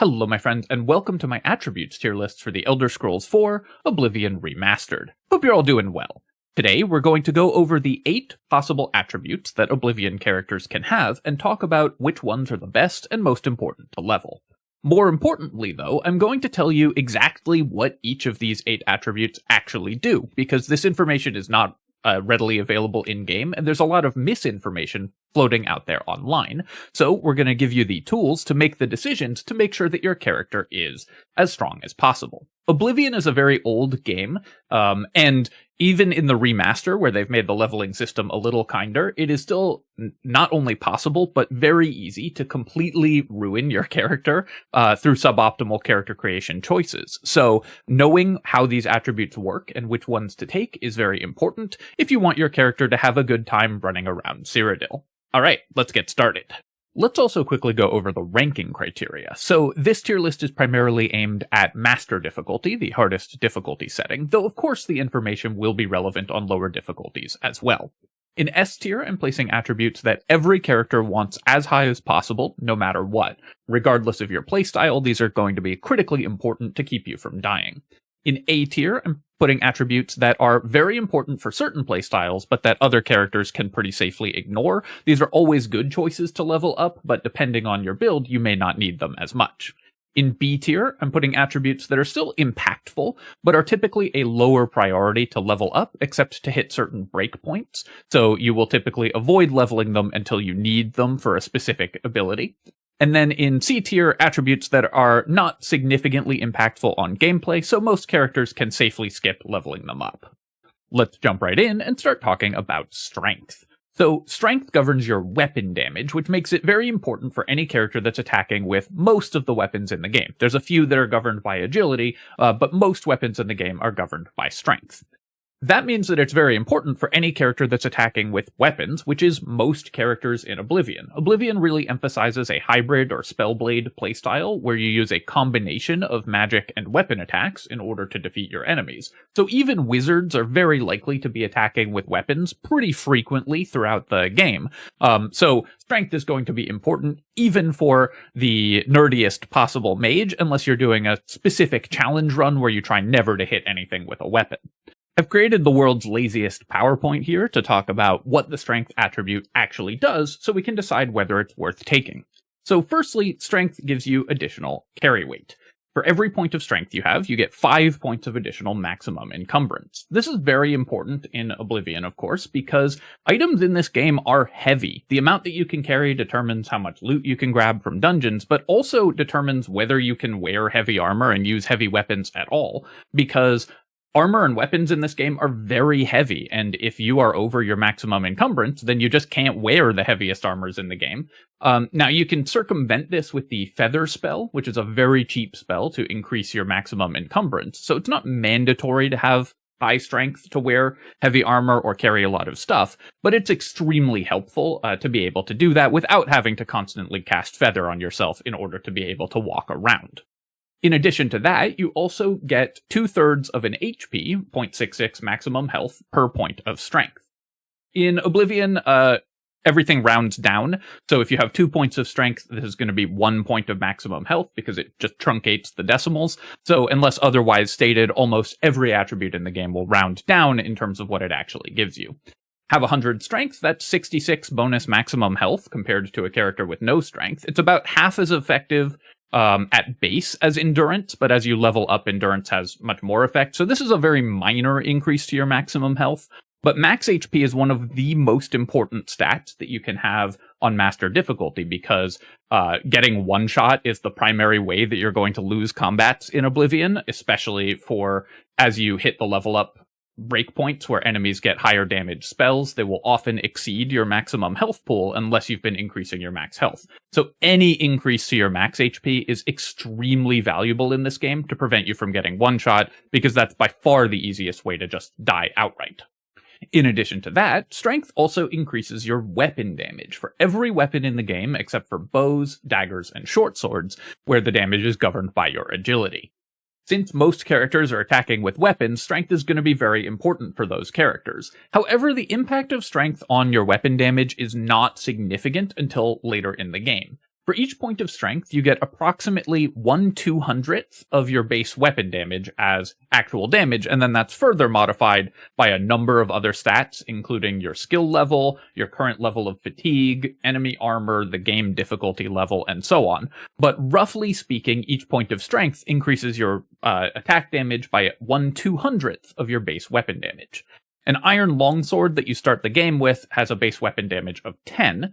Hello my friends, and welcome to my attributes tier list for the Elder Scrolls IV Oblivion Remastered. Hope you're all doing well. Today we're going to go over the 8 possible attributes that Oblivion characters can have and talk about which ones are the best and most important to level. More importantly though, I'm going to tell you exactly what each of these 8 attributes actually do, because this information is not readily available in-game, and there's a lot of misinformation floating out there online. So we're going to give you the tools to make the decisions to make sure that your character is as strong as possible. Oblivion is a very old game, and even in the remaster, where they've made the leveling system a little kinder, it is still not only possible, but very easy to completely ruin your character through suboptimal character creation choices. So knowing how these attributes work and which ones to take is very important if you want your character to have a good time running around Cyrodiil. Alright, let's get started. Let's also quickly go over the ranking criteria. So this tier list is primarily aimed at Master difficulty, the hardest difficulty setting, though of course the information will be relevant on lower difficulties as well. In S tier, I'm placing attributes that every character wants as high as possible, no matter what. Regardless of your playstyle, these are going to be critically important to keep you from dying. In A tier, I'm putting attributes that are very important for certain playstyles, but that other characters can pretty safely ignore. These are always good choices to level up, but depending on your build, you may not need them as much. In B tier, I'm putting attributes that are still impactful, but are typically a lower priority to level up, except to hit certain breakpoints, so you will typically avoid leveling them until you need them for a specific ability. And then in C tier, attributes that are not significantly impactful on gameplay, so most characters can safely skip leveling them up. Let's jump right in and start talking about strength. So strength governs your weapon damage, which makes it very important for any character that's attacking with most of the weapons in the game. There's a few that are governed by agility, but most weapons in the game are governed by strength. That means that it's very important for any character that's attacking with weapons, which is most characters in Oblivion. Oblivion really emphasizes a hybrid or spellblade playstyle where you use a combination of magic and weapon attacks in order to defeat your enemies. So even wizards are very likely to be attacking with weapons pretty frequently throughout the game. So strength is going to be important even for the nerdiest possible mage, unless you're doing a specific challenge run where you try never to hit anything with a weapon. I've created the world's laziest PowerPoint here to talk about what the strength attribute actually does, so we can decide whether it's worth taking. So firstly, strength gives you additional carry weight. For every point of strength you have, you get 5 points of additional maximum encumbrance. This is very important in Oblivion, of course, because items in this game are heavy. The amount that you can carry determines how much loot you can grab from dungeons, but also determines whether you can wear heavy armor and use heavy weapons at all, because armor and weapons in this game are very heavy, and if you are over your maximum encumbrance, then you just can't wear the heaviest armors in the game. Now, you can circumvent this with the Feather spell, which is a very cheap spell to increase your maximum encumbrance, so it's not mandatory to have high strength to wear heavy armor or carry a lot of stuff, but it's extremely helpful to be able to do that without having to constantly cast Feather on yourself in order to be able to walk around. In addition to that, you also get 2/3 of an HP, 0.66 maximum health, per point of strength. In Oblivion, everything rounds down, so if you have 2 points of strength, this is going to be 1 point of maximum health, because it just truncates the decimals. So unless otherwise stated, almost every attribute in the game will round down in terms of what it actually gives you. Have 100 strength, that's 66 bonus maximum health compared to a character with no strength. It's about half as effective at base as endurance, but as you level up, endurance has much more effect. So this is a very minor increase to your maximum health, but max HP is one of the most important stats that you can have on Master difficulty, because getting one shot is the primary way that you're going to lose combats in Oblivion, especially for as you hit the level up breakpoints where enemies get higher damage spells. They will often exceed your maximum health pool unless you've been increasing your max health. So any increase to your max HP is extremely valuable in this game to prevent you from getting one shot, because that's by far the easiest way to just die outright. In addition to that, strength also increases your weapon damage for every weapon in the game except for bows, daggers, and short swords, where the damage is governed by your agility. Since most characters are attacking with weapons, strength is going to be very important for those characters. However, the impact of strength on your weapon damage is not significant until later in the game. For each point of strength, you get approximately 1/200th of your base weapon damage as actual damage, and then that's further modified by a number of other stats, including your skill level, your current level of fatigue, enemy armor, the game difficulty level, and so on. But roughly speaking, each point of strength increases your attack damage by 1/200th of your base weapon damage. An iron longsword that you start the game with has a base weapon damage of 10,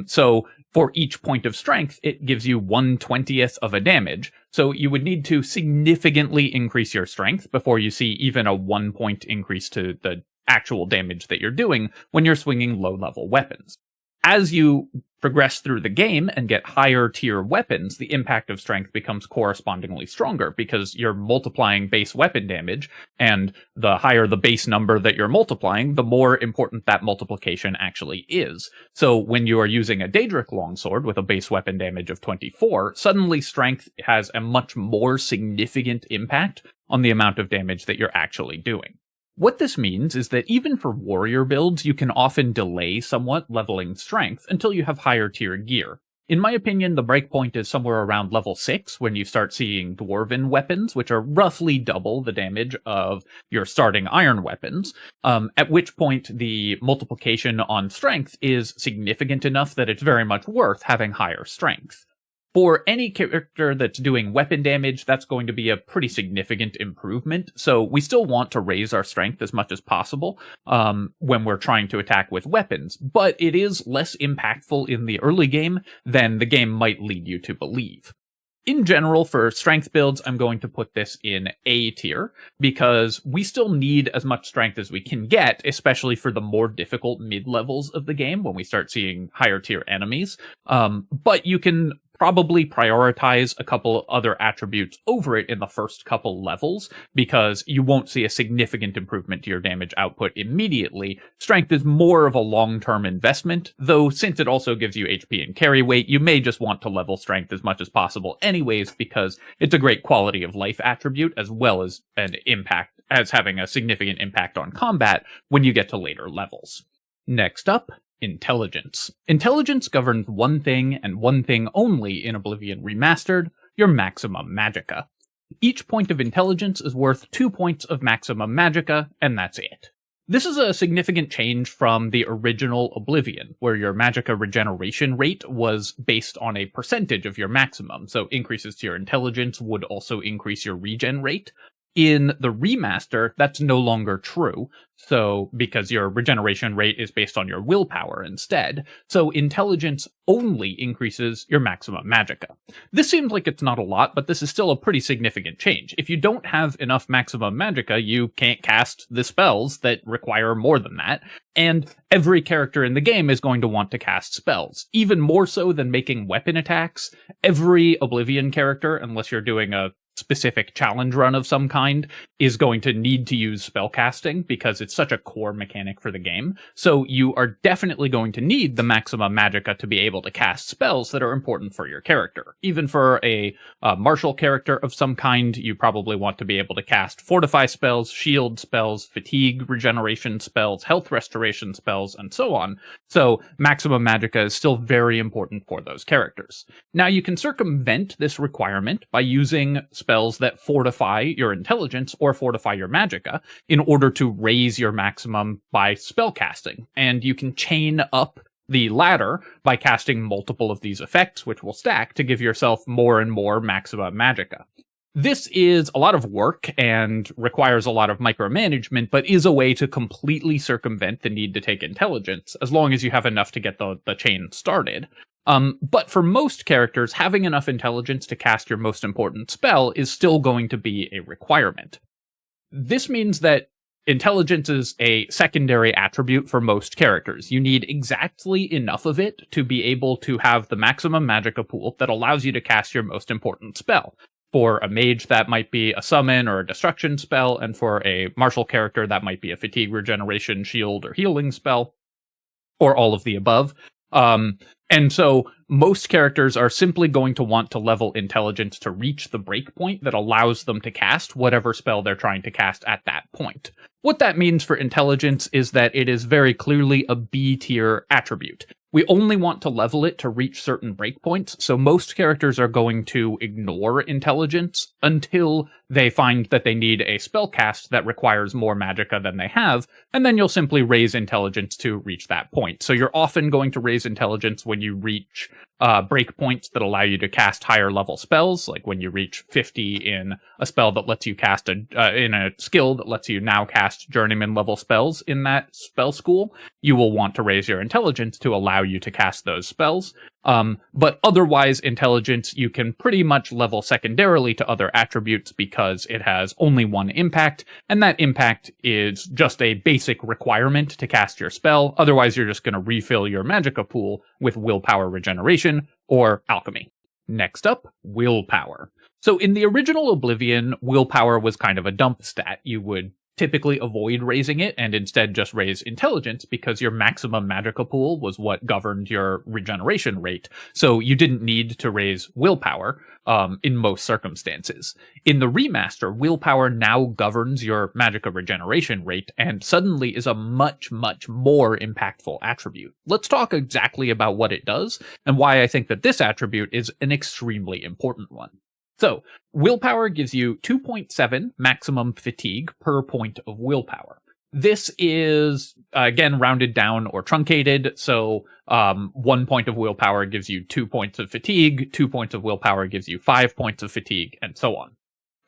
so for each point of strength, it gives you 1/20th of a damage, so you would need to significantly increase your strength before you see even a 1-point increase to the actual damage that you're doing when you're swinging low-level weapons. As you progress through the game and get higher tier weapons, the impact of strength becomes correspondingly stronger because you're multiplying base weapon damage, and the higher the base number that you're multiplying, the more important that multiplication actually is. So when you are using a Daedric longsword with a base weapon damage of 24, suddenly strength has a much more significant impact on the amount of damage that you're actually doing. What this means is that even for warrior builds, you can often delay somewhat leveling strength until you have higher tier gear. In my opinion, the breakpoint is somewhere around level 6 when you start seeing dwarven weapons, which are roughly double the damage of your starting iron weapons, at which point the multiplication on strength is significant enough that it's very much worth having higher strength. For any character that's doing weapon damage, that's going to be a pretty significant improvement, so we still want to raise our strength as much as possible when we're trying to attack with weapons, but it is less impactful in the early game than the game might lead you to believe. In general, for strength builds, I'm going to put this in A tier, because we still need as much strength as we can get, especially for the more difficult mid-levels of the game when we start seeing higher tier enemies, but you can probably prioritize a couple other attributes over it in the first couple levels, because you won't see a significant improvement to your damage output immediately. Strength is more of a long-term investment, though since it also gives you HP and carry weight, you may just want to level strength as much as possible anyways, because it's a great quality of life attribute as well as an impact, as having a significant impact on combat when you get to later levels. Next up, intelligence. Intelligence governs one thing and one thing only in Oblivion Remastered, your maximum magicka. Each point of intelligence is worth 2 points of maximum magicka, and that's it. This is a significant change from the original Oblivion, where your magicka regeneration rate was based on a percentage of your maximum, so increases to your intelligence would also increase your regen rate. In the remaster, that's no longer true, so because your regeneration rate is based on your willpower instead, so intelligence only increases your maximum magicka. This seems like it's not a lot, but this is still a pretty significant change. If you don't have enough maximum magicka, you can't cast the spells that require more than that, and every character in the game is going to want to cast spells. Even more so than making weapon attacks, every Oblivion character, unless you're doing a specific challenge run of some kind, is going to need to use spellcasting because it's such a core mechanic for the game. So you are definitely going to need the maximum magicka to be able to cast spells that are important for your character. Even for a martial character of some kind, you probably want to be able to cast fortify spells, shield spells, fatigue regeneration spells, health restoration spells, and so on. So maximum magicka is still very important for those characters. Now you can circumvent this requirement by using spells that fortify your intelligence or fortify your magicka in order to raise your maximum by spellcasting. And you can chain up the ladder by casting multiple of these effects, which will stack to give yourself more and more maximum magicka. This is a lot of work and requires a lot of micromanagement, but is a way to completely circumvent the need to take intelligence, as long as you have enough to get the chain started. But for most characters, having enough intelligence to cast your most important spell is still going to be a requirement. This means that intelligence is a secondary attribute for most characters. You need exactly enough of it to be able to have the maximum magicka pool that allows you to cast your most important spell. For a mage, that might be a summon or a destruction spell, and for a martial character, that might be a fatigue regeneration, shield, or healing spell, or all of the above. And so most characters are simply going to want to level intelligence to reach the breakpoint that allows them to cast whatever spell they're trying to cast at that point. What that means for intelligence is that it is very clearly a B tier attribute. We only want to level it to reach certain breakpoints, so most characters are going to ignore intelligence until they find that they need a spell cast that requires more magicka than they have, and then you'll simply raise intelligence to reach that point. So you're often going to raise intelligence when you reach breakpoints that allow you to cast higher level spells, like when you reach 50 in a spell that lets you cast in a skill that lets you now cast journeyman level spells in that spell school. You will want to raise your intelligence to allow you to cast those spells. But otherwise, intelligence you can pretty much level secondarily to other attributes because it has only one impact, and that impact is just a basic requirement to cast your spell. Otherwise, you're just going to refill your magicka pool with willpower regeneration or alchemy. Next up, willpower. So in the original Oblivion, willpower was kind of a dump stat. You would typically avoid raising it and instead just raise intelligence because your maximum magicka pool was what governed your regeneration rate. So you didn't need to raise willpower in most circumstances. In the remaster, willpower now governs your magicka regeneration rate and suddenly is a much, much more impactful attribute. Let's talk exactly about what it does and why I think that this attribute is an extremely important one. So, willpower gives you 2.7 maximum fatigue per point of willpower. This is, again, rounded down or truncated, so 1 point of willpower gives you 2 points of fatigue, 2 points of willpower gives you 5 points of fatigue, and so on.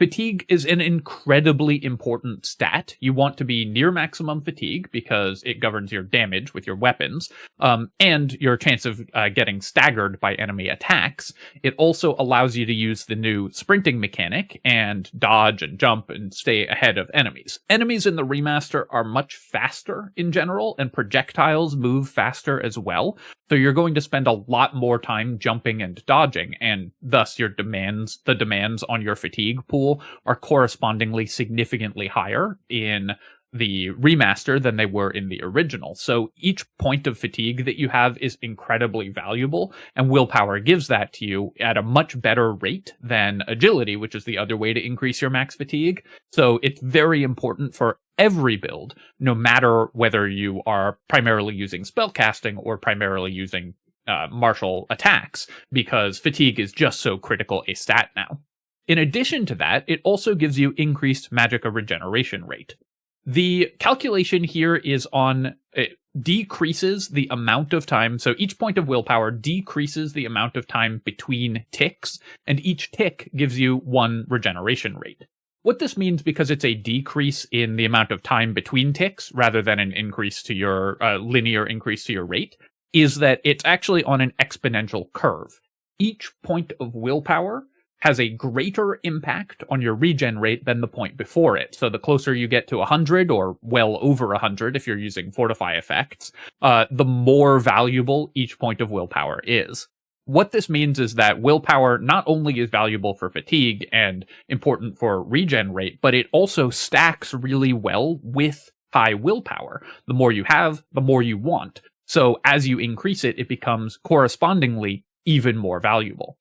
Fatigue is an incredibly important stat. You want to be near maximum fatigue because it governs your damage with your weapons, and your chance of getting staggered by enemy attacks. It also allows you to use the new sprinting mechanic and dodge and jump and stay ahead of enemies. Enemies in the remaster are much faster in general, and projectiles move faster as well. So you're going to spend a lot more time jumping and dodging, and thus the demands on your fatigue pool are correspondingly significantly higher in the remaster than they were in the original. So each point of fatigue that you have is incredibly valuable, and willpower gives that to you at a much better rate than agility, which is the other way to increase your max fatigue. So it's very important for every build, no matter whether you are primarily using spellcasting or primarily using martial attacks, because fatigue is just so critical a stat now. In addition to that, it also gives you increased magicka regeneration rate. The calculation here is it decreases the amount of time, so each point of willpower decreases the amount of time between ticks, and each tick gives you 1 regeneration rate. What this means, because it's a decrease in the amount of time between ticks rather than an increase to your linear increase to your rate, is that it's actually on an exponential curve. Each point of willpower has a greater impact on your regen rate than the point before it. So the closer you get to 100, or well over 100 if you're using fortify effects, the more valuable each point of willpower is. What this means is that willpower not only is valuable for fatigue and important for regen rate, but it also stacks really well with high willpower. The more you have, the more you want. So as you increase it, it becomes correspondingly even more valuable.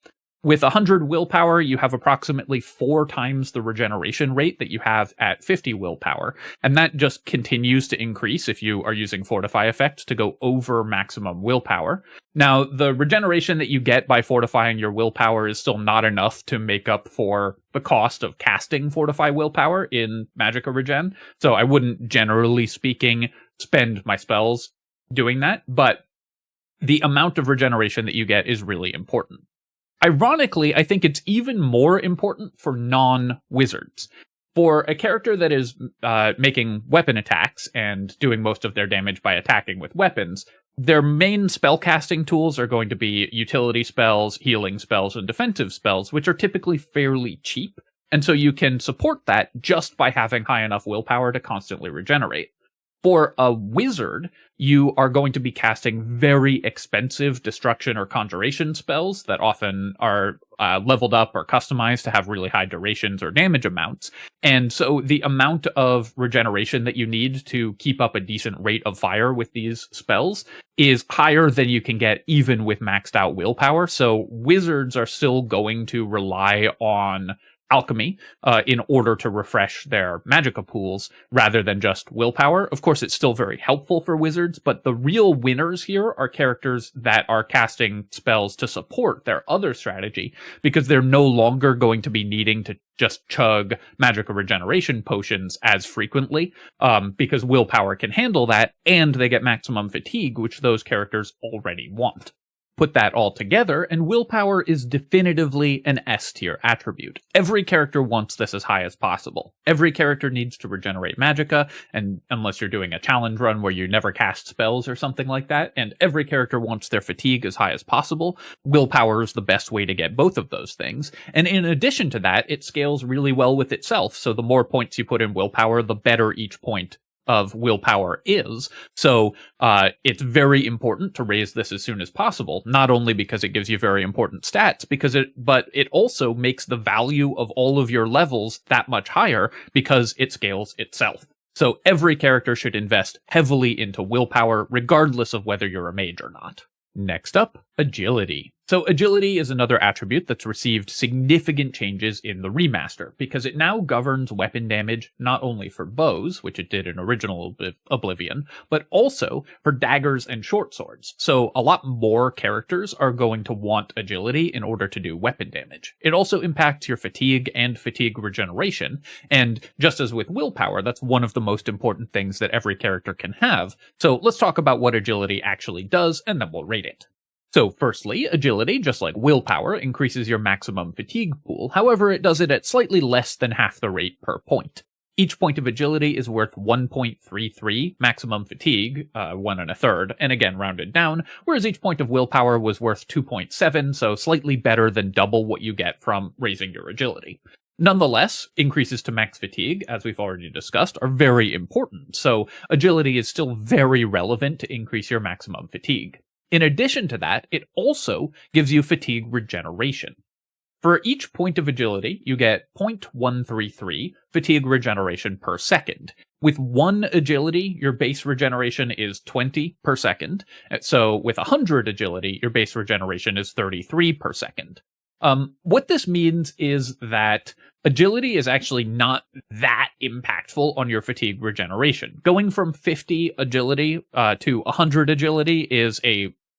With 100 willpower, you have approximately 4 times the regeneration rate that you have at 50 willpower, and that just continues to increase if you are using fortify effects to go over maximum willpower. Now, the regeneration that you get by fortifying your willpower is still not enough to make up for the cost of casting fortify willpower in magicka regen, so I wouldn't, generally speaking, spend my spells doing that, but the amount of regeneration that you get is really important. Ironically, I think it's even more important for non-wizards. For a character that is making weapon attacks and doing most of their damage by attacking with weapons, their main spellcasting tools are going to be utility spells, healing spells, and defensive spells, which are typically fairly cheap, and so you can support that just by having high enough willpower to constantly regenerate. For a wizard, you are going to be casting very expensive destruction or conjuration spells that often are leveled up or customized to have really high durations or damage amounts. And so the amount of regeneration that you need to keep up a decent rate of fire with these spells is higher than you can get even with maxed out willpower. So wizards are still going to rely on alchemy in order to refresh their magicka pools rather than just willpower. Of course, it's still very helpful for wizards, but the real winners here are characters that are casting spells to support their other strategy, because they're no longer going to be needing to just chug magicka regeneration potions as frequently, because willpower can handle that, and they get maximum fatigue, which those characters already want. Put that all together, and willpower is definitively an S-tier attribute. Every character wants this as high as possible. Every character needs to regenerate magicka, and unless you're doing a challenge run where you never cast spells or something like that, and every character wants their fatigue as high as possible, willpower is the best way to get both of those things. And in addition to that, it scales really well with itself, so the more points you put in willpower, the better each point of willpower is. So it's very important to raise this as soon as possible, not only because it gives you very important stats, but it also makes the value of all of your levels that much higher because it scales itself. So every character should invest heavily into willpower, regardless of whether you're a mage or not. Next up, agility. So agility is another attribute that's received significant changes in the remaster, because it now governs weapon damage not only for bows, which it did in original Oblivion, but also for daggers and short swords. So a lot more characters are going to want agility in order to do weapon damage. It also impacts your fatigue and fatigue regeneration, and just as with willpower, that's one of the most important things that every character can have. So let's talk about what agility actually does, and then we'll rate it. So firstly, agility, just like willpower, increases your maximum fatigue pool. However, it does it at slightly less than half the rate per point. Each point of agility is worth 1.33 maximum fatigue, 1 1/3, and again rounded down, whereas each point of willpower was worth 2.7, so slightly better than double what you get from raising your agility. Nonetheless, increases to max fatigue, as we've already discussed, are very important, so agility is still very relevant to increase your maximum fatigue. In addition to that, it also gives you fatigue regeneration. For each point of agility, you get 0.133 fatigue regeneration per second. With 1 agility, your base regeneration is 20 per second. So with 100 agility, your base regeneration is 33 per second. What this means is that agility is actually not that impactful on your fatigue regeneration. Going from 50 agility to 100 agility is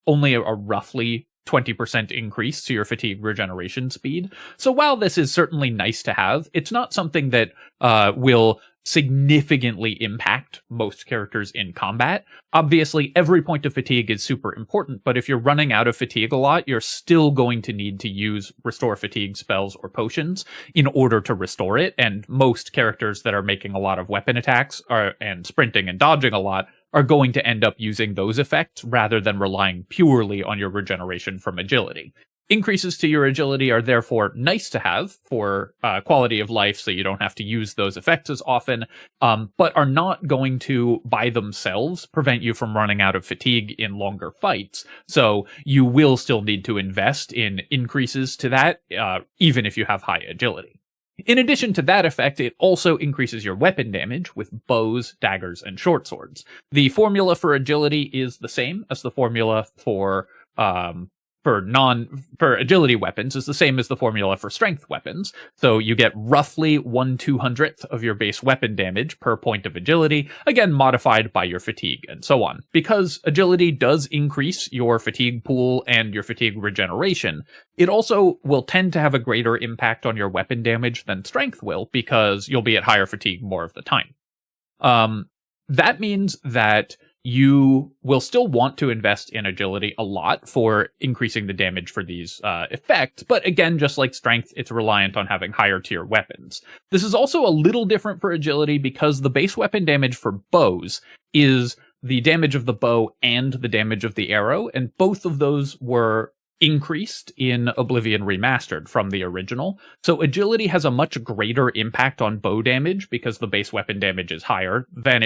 only a roughly 20% increase to your fatigue regeneration speed. So while this is certainly nice to have, it's not something that will significantly impact most characters in combat. Obviously, every point of fatigue is super important, but if you're running out of fatigue a lot, you're still going to need to use restore fatigue spells or potions in order to restore it, and most characters that are making a lot of weapon attacks and sprinting and dodging a lot are going to end up using those effects rather than relying purely on your regeneration from agility. Increases to your agility are therefore nice to have for quality of life, so you don't have to use those effects as often, but are not going to, by themselves, prevent you from running out of fatigue in longer fights. So you will still need to invest in increases to that, even if you have high agility. In addition to that effect, it also increases your weapon damage with bows, daggers, and short swords. The formula for agility is the same as the formula for agility weapons is the same as the formula for strength weapons. So you get roughly 1/200th of your base weapon damage per point of agility, again modified by your fatigue and so on. Because agility does increase your fatigue pool and your fatigue regeneration, it also will tend to have a greater impact on your weapon damage than strength will, because you'll be at higher fatigue more of the time. That means that you will still want to invest in agility a lot for increasing the damage for these effects, but again, just like strength, it's reliant on having higher tier weapons. This is also a little different for agility because the base weapon damage for bows is the damage of the bow and the damage of the arrow, and both of those were increased in Oblivion Remastered from the original. So agility has a much greater impact on bow damage because the base weapon damage is higher than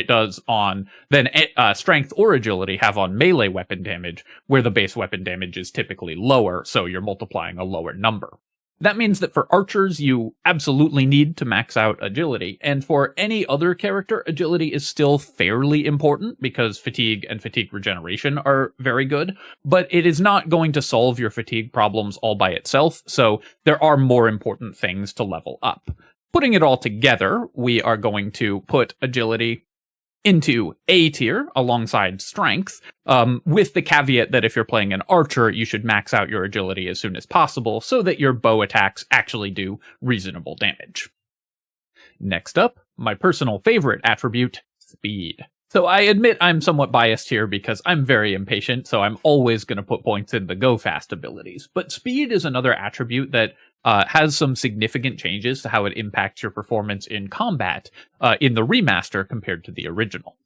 strength or agility have on melee weapon damage, where the base weapon damage is typically lower, so you're multiplying a lower number. That means that for archers, you absolutely need to max out agility, and for any other character, agility is still fairly important because fatigue and fatigue regeneration are very good, but it is not going to solve your fatigue problems all by itself, so there are more important things to level up. Putting it all together, we are going to put agility into A tier alongside strength, with the caveat that if you're playing an archer, you should max out your agility as soon as possible so that your bow attacks actually do reasonable damage. Next up, my personal favorite attribute, speed. So I admit I'm somewhat biased here because I'm very impatient, so I'm always going to put points in the go fast abilities. But speed is another attribute that has some significant changes to how it impacts your performance in combat in the remaster compared to the original.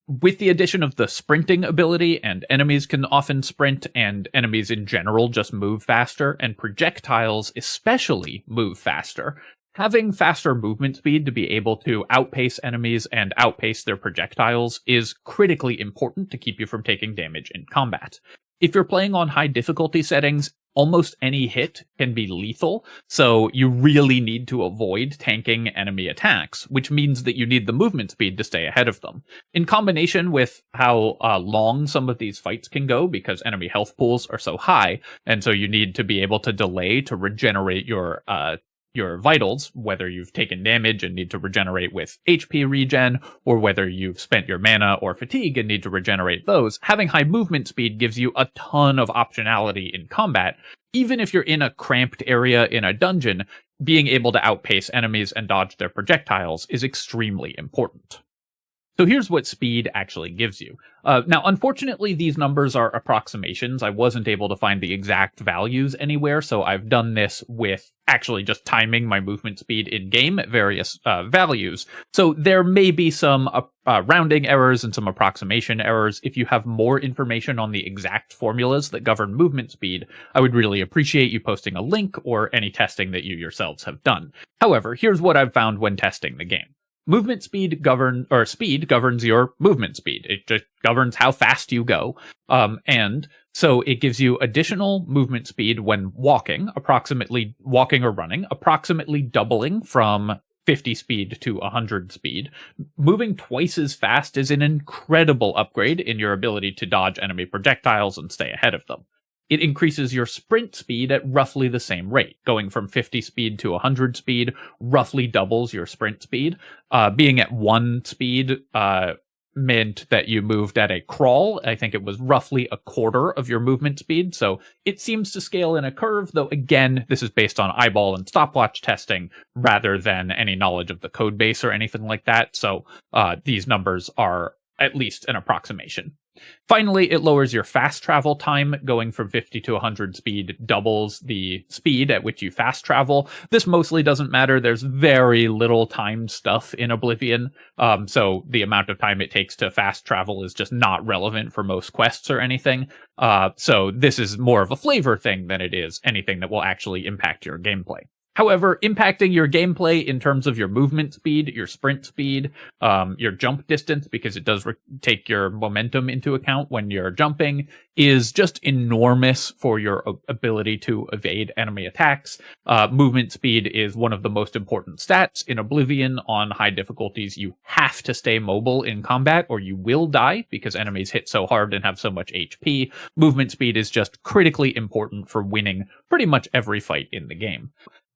With the addition of the sprinting ability, and enemies can often sprint, and enemies in general just move faster, and projectiles especially move faster, having faster movement speed to be able to outpace enemies and outpace their projectiles is critically important to keep you from taking damage in combat. If you're playing on high difficulty settings, almost any hit can be lethal, so you really need to avoid tanking enemy attacks, which means that you need the movement speed to stay ahead of them. In combination with how long some of these fights can go, because enemy health pools are so high, and so you need to be able to delay to regenerate your vitals, whether you've taken damage and need to regenerate with HP regen, or whether you've spent your mana or fatigue and need to regenerate those, having high movement speed gives you a ton of optionality in combat. Even if you're in a cramped area in a dungeon, being able to outpace enemies and dodge their projectiles is extremely important. So here's what speed actually gives you. Now, unfortunately, these numbers are approximations. I wasn't able to find the exact values anywhere, so I've done this with actually just timing my movement speed in-game at various values. So there may be some rounding errors and some approximation errors. If you have more information on the exact formulas that govern movement speed, I would really appreciate you posting a link or any testing that you yourselves have done. However, here's what I've found when testing the game. Movement speed speed governs your movement speed. It just governs how fast you go. And so it gives you additional movement speed when walking or running, approximately doubling from 50 speed to 100 speed. Moving twice as fast is an incredible upgrade in your ability to dodge enemy projectiles and stay ahead of them. It increases your sprint speed at roughly the same rate. Going from 50 speed to 100 speed roughly doubles your sprint speed. Being at 1 speed meant that you moved at a crawl. I think it was roughly a quarter of your movement speed, so it seems to scale in a curve, though again, this is based on eyeball and stopwatch testing rather than any knowledge of the code base or anything like that, so these numbers are at least an approximation. Finally, it lowers your fast travel time. Going from 50 to 100 speed doubles the speed at which you fast travel. This mostly doesn't matter. There's very little timed stuff in Oblivion, so the amount of time it takes to fast travel is just not relevant for most quests or anything. So this is more of a flavor thing than it is anything that will actually impact your gameplay. However, impacting your gameplay in terms of your movement speed, your sprint speed, your jump distance, because it does take your momentum into account when you're jumping, is just enormous for your ability to evade enemy attacks. Movement speed is one of the most important stats in Oblivion. On high difficulties, you have to stay mobile in combat or you will die because enemies hit so hard and have so much HP. Movement speed is just critically important for winning pretty much every fight in the game.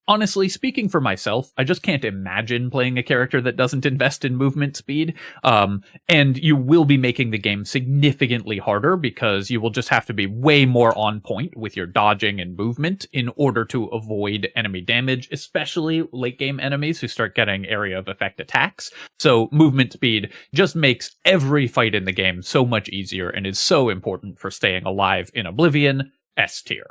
Honestly, speaking for myself, I just can't imagine playing a character that doesn't invest in movement speed, and you will be making the game significantly harder because you will just have to be way more on point with your dodging and movement in order to avoid enemy damage, especially late-game enemies who start getting area of effect attacks. So movement speed just makes every fight in the game so much easier and is so important for staying alive in Oblivion, S tier.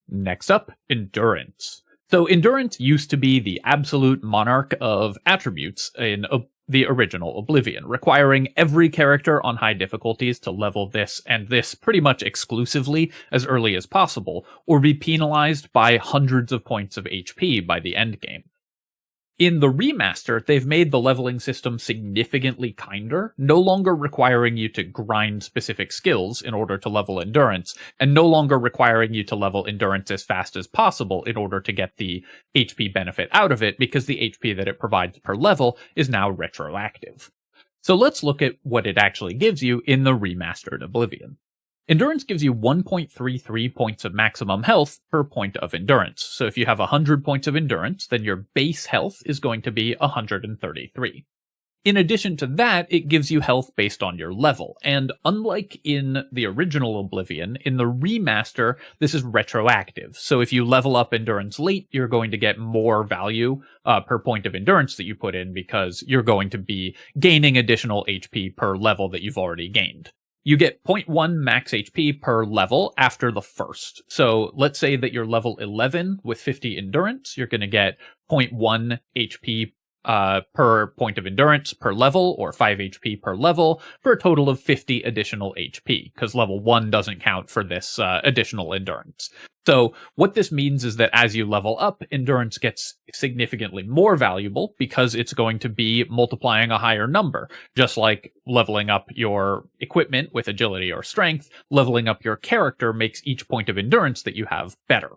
Next up, endurance. So endurance used to be the absolute monarch of attributes in the original Oblivion, requiring every character on high difficulties to level this and this pretty much exclusively as early as possible, or be penalized by hundreds of points of HP by the endgame. In the remaster, they've made the leveling system significantly kinder, no longer requiring you to grind specific skills in order to level endurance, and no longer requiring you to level endurance as fast as possible in order to get the HP benefit out of it, because the HP that it provides per level is now retroactive. So let's look at what it actually gives you in the remastered Oblivion. Endurance gives you 1.33 points of maximum health per point of endurance. So if you have 100 points of endurance, then your base health is going to be 133. In addition to that, it gives you health based on your level, and unlike in the original Oblivion, in the remaster, this is retroactive. So if you level up endurance late, you're going to get more value per point of endurance that you put in, because you're going to be gaining additional HP per level that you've already gained. You get 0.1 max HP per level after the first. So let's say that you're level 11 with 50 endurance. You're going to get 0.1 HP per point of endurance per level, or 5 HP per level, for a total of 50 additional HP, because level 1 doesn't count for this additional endurance. So what this means is that as you level up, endurance gets significantly more valuable because it's going to be multiplying a higher number. Just like leveling up your equipment with agility or strength, leveling up your character makes each point of endurance that you have better.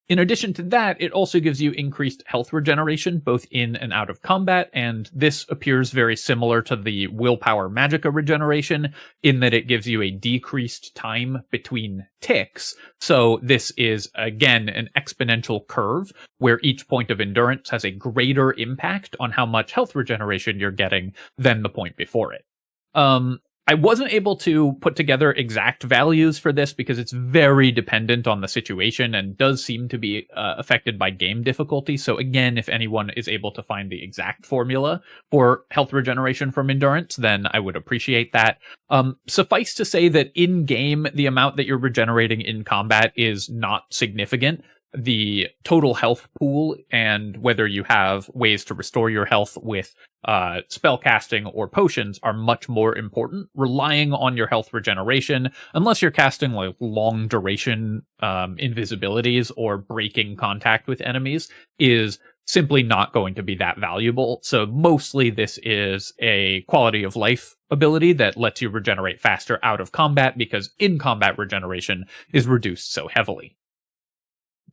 In addition to that, it also gives you increased health regeneration, both in and out of combat, and this appears very similar to the Willpower Magicka regeneration, in that it gives you a decreased time between ticks. So this is, again, an exponential curve, where each point of endurance has a greater impact on how much health regeneration you're getting than the point before it. I wasn't able to put together exact values for this because it's very dependent on the situation and does seem to be affected by game difficulty. So again, if anyone is able to find the exact formula for health regeneration from endurance, then I would appreciate that. Suffice to say that in-game, the amount that you're regenerating in combat is not significant. The total health pool and whether you have ways to restore your health with spellcasting or potions are much more important. Relying on your health regeneration, unless you're casting like long duration invisibilities or breaking contact with enemies, is simply not going to be that valuable. So mostly this is a quality of life ability that lets you regenerate faster out of combat, because in-combat regeneration is reduced so heavily.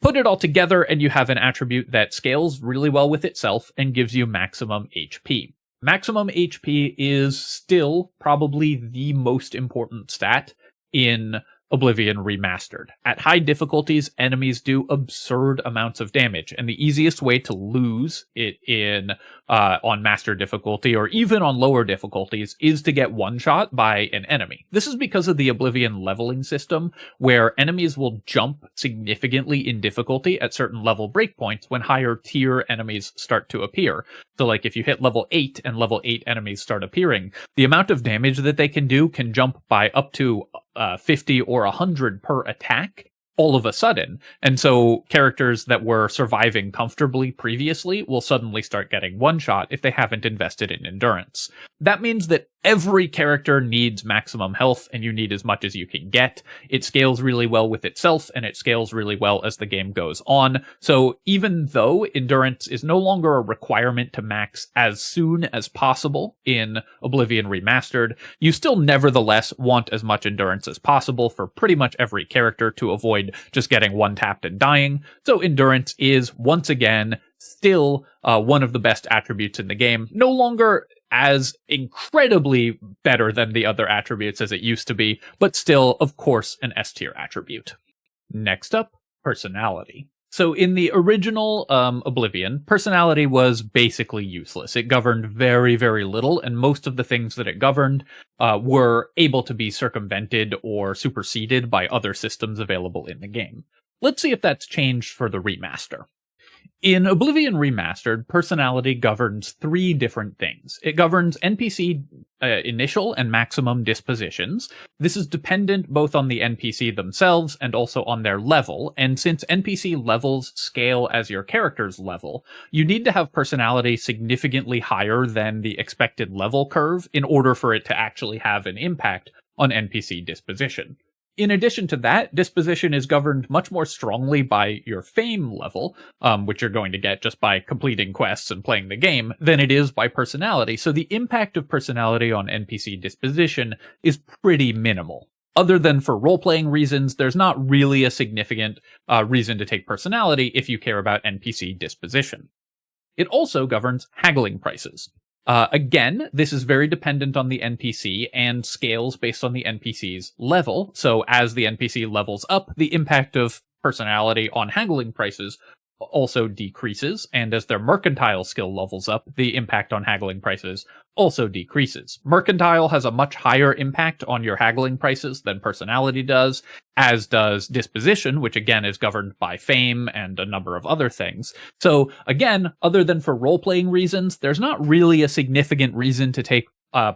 Put it all together and you have an attribute that scales really well with itself and gives you maximum HP. Maximum HP is still probably the most important stat in Oblivion Remastered. At high difficulties, enemies do absurd amounts of damage, and the easiest way to lose it on Master difficulty, or even on lower difficulties, is to get one-shot by an enemy. This is because of the Oblivion leveling system, where enemies will jump significantly in difficulty at certain level breakpoints when higher tier enemies start to appear. So like if you hit level 8 and level 8 enemies start appearing, the amount of damage that they can do can jump by up to 50 or 100 per attack all of a sudden. And so characters that were surviving comfortably previously will suddenly start getting one shot if they haven't invested in endurance. That means that every character needs maximum health, and you need as much as you can get. It scales really well with itself, and it scales really well as the game goes on. So even though endurance is no longer a requirement to max as soon as possible in Oblivion Remastered, you still nevertheless want as much endurance as possible for pretty much every character to avoid just getting one-tapped and dying. So endurance is, once again, still one of the best attributes in the game. No longer as incredibly better than the other attributes as it used to be, but still, of course, an S-tier attribute. Next up, personality. So in the original Oblivion, personality was basically useless. It governed very, very little, and most of the things that it governed were able to be circumvented or superseded by other systems available in the game. Let's see if that's changed for the remaster. In Oblivion Remastered, personality governs three different things. It governs NPC initial and maximum dispositions. This is dependent both on the NPC themselves and also on their level, and since NPC levels scale as your character's level, you need to have personality significantly higher than the expected level curve in order for it to actually have an impact on NPC disposition. In addition to that, disposition is governed much more strongly by your fame level, which you're going to get just by completing quests and playing the game, than it is by personality. So the impact of personality on NPC disposition is pretty minimal. Other than for role-playing reasons, there's not really a significant reason to take personality if you care about NPC disposition. It also governs haggling prices. Again, this is very dependent on the NPC and scales based on the NPC's level. So as the NPC levels up, the impact of personality on haggling prices also decreases, and as their mercantile skill levels up, the impact on haggling prices also decreases. Mercantile has a much higher impact on your haggling prices than personality does, as does disposition, which again is governed by fame and a number of other things. So again, other than for role-playing reasons, there's not really a significant reason to take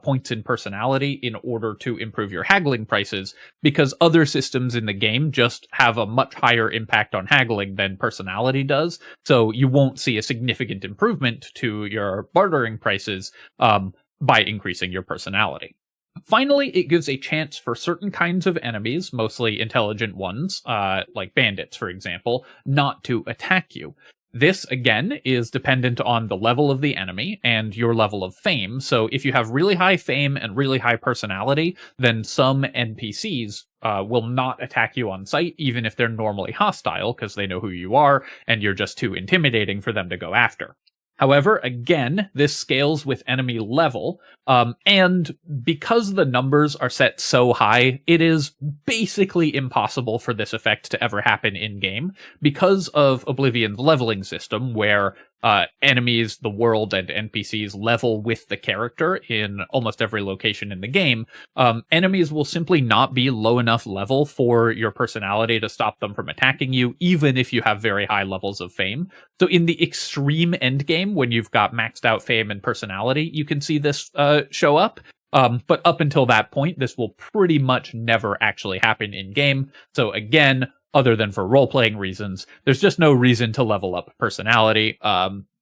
points in personality in order to improve your haggling prices, because other systems in the game just have a much higher impact on haggling than personality does, so you won't see a significant improvement to your bartering prices by increasing your personality. Finally, it gives a chance for certain kinds of enemies, mostly intelligent ones, like bandits, for example, not to attack you. This, again, is dependent on the level of the enemy and your level of fame. So if you have really high fame and really high personality, then some NPCs will not attack you on sight, even if they're normally hostile, because they know who you are, and you're just too intimidating for them to go after. However, again, this scales with enemy level, and because the numbers are set so high, it is basically impossible for this effect to ever happen in-game, because of Oblivion's leveling system, where enemies, the world, and NPCs level with the character in almost every location in the game. Enemies will simply not be low enough level for your personality to stop them from attacking you, even if you have very high levels of fame. So in the extreme endgame, when you've got maxed out fame and personality, you can see this show up. But up until that point, this will pretty much never actually happen in-game. So again, other than for role-playing reasons, there's just no reason to level up personality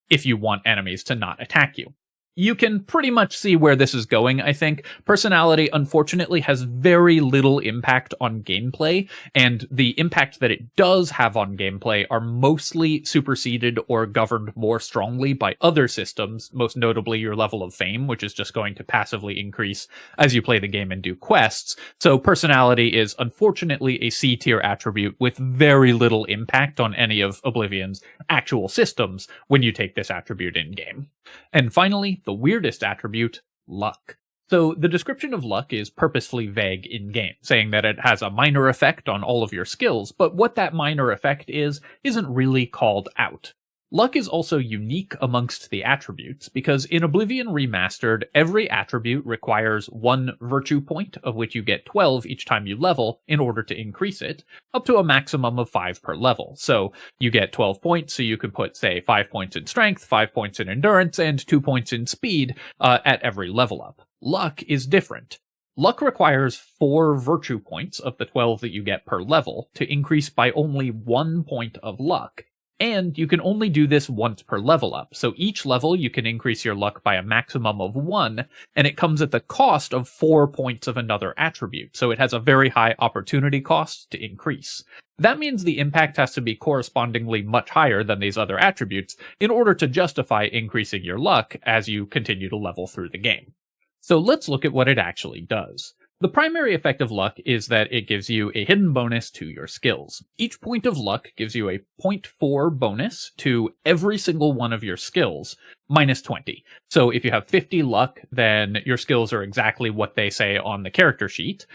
if you want enemies to not attack you. You can pretty much see where this is going, I think. Personality, unfortunately, has very little impact on gameplay, and the impact that it does have on gameplay are mostly superseded or governed more strongly by other systems, most notably your level of fame, which is just going to passively increase as you play the game and do quests. So personality is, unfortunately, a C-tier attribute with very little impact on any of Oblivion's actual systems when you take this attribute in-game. And finally, the weirdest attribute, luck. So the description of luck is purposefully vague in-game, saying that it has a minor effect on all of your skills, but what that minor effect isn't really called out. Luck is also unique amongst the attributes, because in Oblivion Remastered, every attribute requires 1 virtue point, of which you get 12 each time you level in order to increase it, up to a maximum of 5 per level. So you get 12 points, so you could put, say, 5 points in strength, 5 points in endurance, and 2 points in speed at every level up. Luck is different. Luck requires 4 virtue points of the 12 that you get per level to increase by only 1 point of luck. And you can only do this once per level up, so each level you can increase your luck by a maximum of 1, and it comes at the cost of 4 points of another attribute, so it has a very high opportunity cost to increase. That means the impact has to be correspondingly much higher than these other attributes in order to justify increasing your luck as you continue to level through the game. So let's look at what it actually does. The primary effect of luck is that it gives you a hidden bonus to your skills. Each point of luck gives you a 0.4 bonus to every single one of your skills, minus 20. So if you have 50 luck, then your skills are exactly what they say on the character sheet,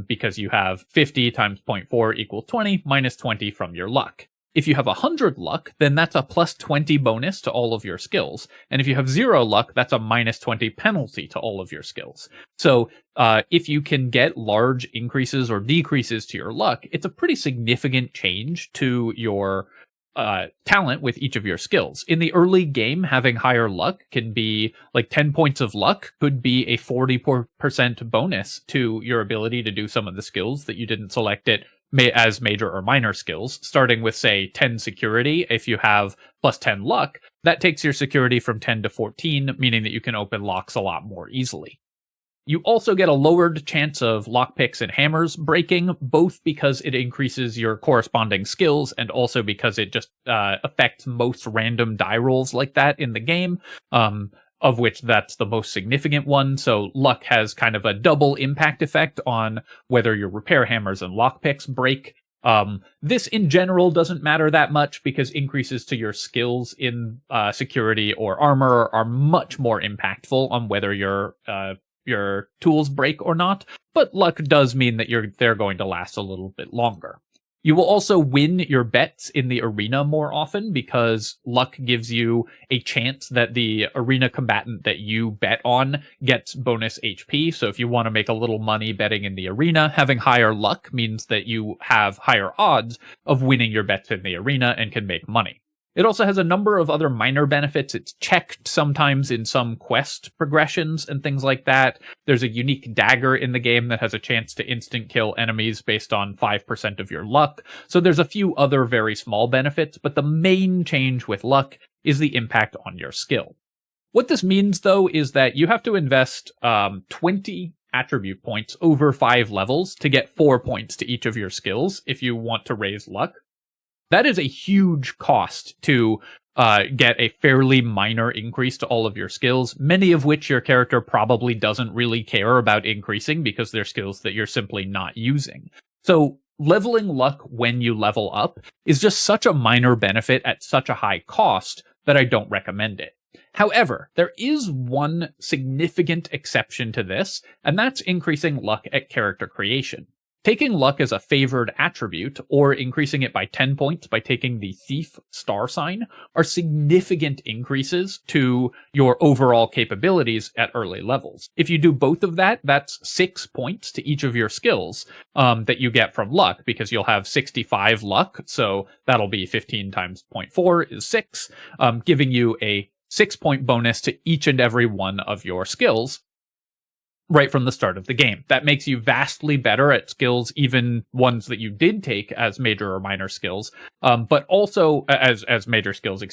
because you have 50 times 0.4 equals 20, minus 20 from your luck. If you have 100 luck, then that's a plus 20 bonus to all of your skills. And if you have 0 luck, that's a minus 20 penalty to all of your skills. So if you can get large increases or decreases to your luck, it's a pretty significant change to your talent with each of your skills. In the early game, having higher luck can be like 10 points of luck could be a 40% bonus to your ability to do some of the skills that you didn't select it as major or minor skills, starting with, say, 10 security. If you have plus 10 luck, that takes your security from 10 to 14, meaning that you can open locks a lot more easily. You also get a lowered chance of lockpicks and hammers breaking, both because it increases your corresponding skills and also because it just affects most random die rolls like that in the game, of which that's the most significant one. So luck has kind of a double impact effect on whether your repair hammers and lockpicks break. This in general doesn't matter that much because increases to your skills in security or armor are much more impactful on whether your tools break or not, but luck does mean that they're going to last a little bit longer. You will also win your bets in the arena more often because luck gives you a chance that the arena combatant that you bet on gets bonus HP. So if you want to make a little money betting in the arena, having higher luck means that you have higher odds of winning your bets in the arena and can make money. It also has a number of other minor benefits. It's checked sometimes in some quest progressions and things like that. There's a unique dagger in the game that has a chance to instant kill enemies based on 5% of your luck. So there's a few other very small benefits, but the main change with luck is the impact on your skill. What this means, though, is that you have to invest 20 attribute points over 5 levels to get 4 points to each of your skills if you want to raise luck. That is a huge cost to get a fairly minor increase to all of your skills, many of which your character probably doesn't really care about increasing because they're skills that you're simply not using. So leveling luck when you level up is just such a minor benefit at such a high cost that I don't recommend it. However, there is one significant exception to this, and that's increasing luck at character creation. Taking luck as a favored attribute, or increasing it by 10 points by taking the Thief star sign, are significant increases to your overall capabilities at early levels. If you do both of that, that's 6 points to each of your skills that you get from luck, because you'll have 65 luck, so that'll be 15 times 0.4 is 6, giving you a 6-point bonus to each and every one of your skills right from the start of the game. That makes you vastly better at skills, even ones that you did take as major or minor skills, but also as major skills,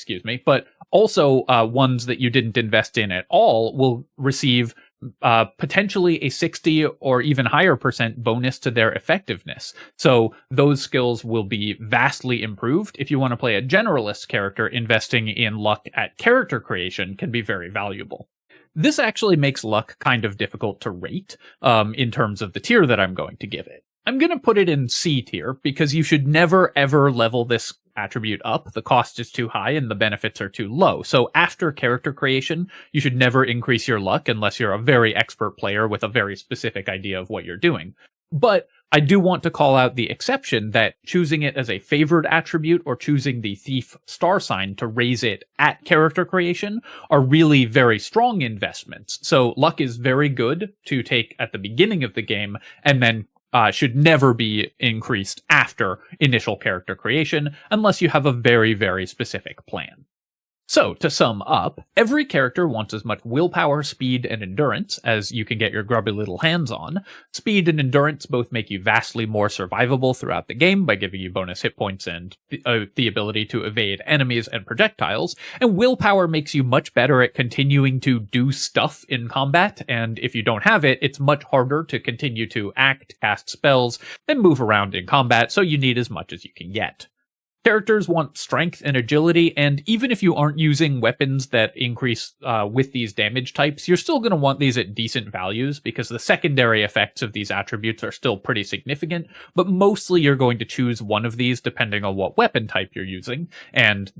but also ones that you didn't invest in at all will receive potentially a 60 or even higher percent bonus to their effectiveness. So those skills will be vastly improved. If you want to play a generalist character, investing in luck at character creation can be very valuable. This actually makes luck kind of difficult to rate in terms of the tier that I'm going to give it. I'm going to put it in C tier because you should never ever level this attribute up. The cost is too high and the benefits are too low. So after character creation, you should never increase your luck unless you're a very expert player with a very specific idea of what you're doing. But I do want to call out the exception that choosing it as a favored attribute or choosing the Thief star sign to raise it at character creation are really very strong investments. So luck is very good to take at the beginning of the game and then should never be increased after initial character creation unless you have a very, very specific plan. So, to sum up, every character wants as much willpower, speed, and endurance as you can get your grubby little hands on. Speed and endurance both make you vastly more survivable throughout the game by giving you bonus hit points and the ability to evade enemies and projectiles, and willpower makes you much better at continuing to do stuff in combat, and if you don't have it, it's much harder to continue to act, cast spells, and move around in combat, so you need as much as you can get. Characters want strength and agility, and even if you aren't using weapons that increase with these damage types, you're still going to want these at decent values because the secondary effects of these attributes are still pretty significant, but mostly you're going to choose one of these depending on what weapon type you're using, and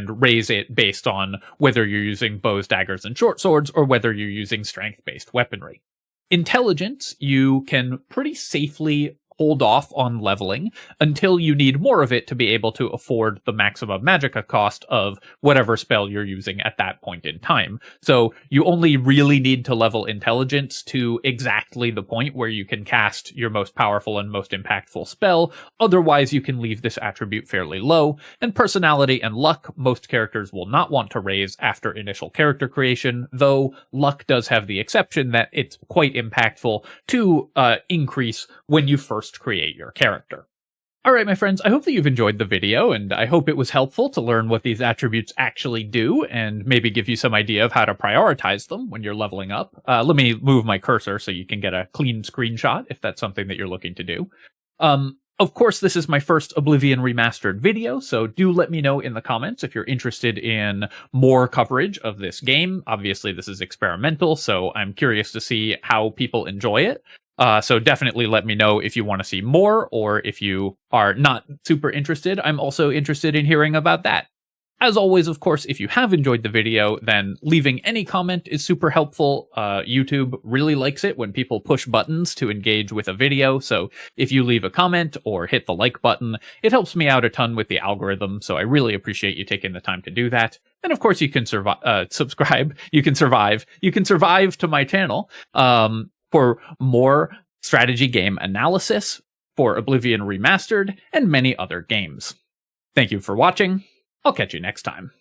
raise it based on whether you're using bows, daggers, and short swords, or whether you're using strength-based weaponry. Intelligence, you can pretty safely hold off on leveling until you need more of it to be able to afford the maximum magicka cost of whatever spell you're using at that point in time. So you only really need to level intelligence to exactly the point where you can cast your most powerful and most impactful spell. Otherwise, you can leave this attribute fairly low. And personality and luck, most characters will not want to raise after initial character creation, though luck does have the exception that it's quite impactful to increase when you first create your character. Alright, my friends, I hope that you've enjoyed the video, and I hope it was helpful to learn what these attributes actually do, and maybe give you some idea of how to prioritize them when you're leveling up. Let me move my cursor so you can get a clean screenshot, if that's something that you're looking to do. Of course, this is my first Oblivion Remastered video, so do let me know in the comments if you're interested in more coverage of this game. Obviously, this is experimental, so I'm curious to see how people enjoy it. So definitely let me know if you want to see more, or if you are not super interested. I'm also interested in hearing about that. As always, of course, if you have enjoyed the video, then leaving any comment is super helpful. YouTube really likes it when people push buttons to engage with a video, so if you leave a comment or hit the like button, it helps me out a ton with the algorithm, so I really appreciate you taking the time to do that. And of course, you can subscribe. You can survive to my channel for more strategy game analysis for Oblivion Remastered and many other games. Thank you for watching. I'll catch you next time.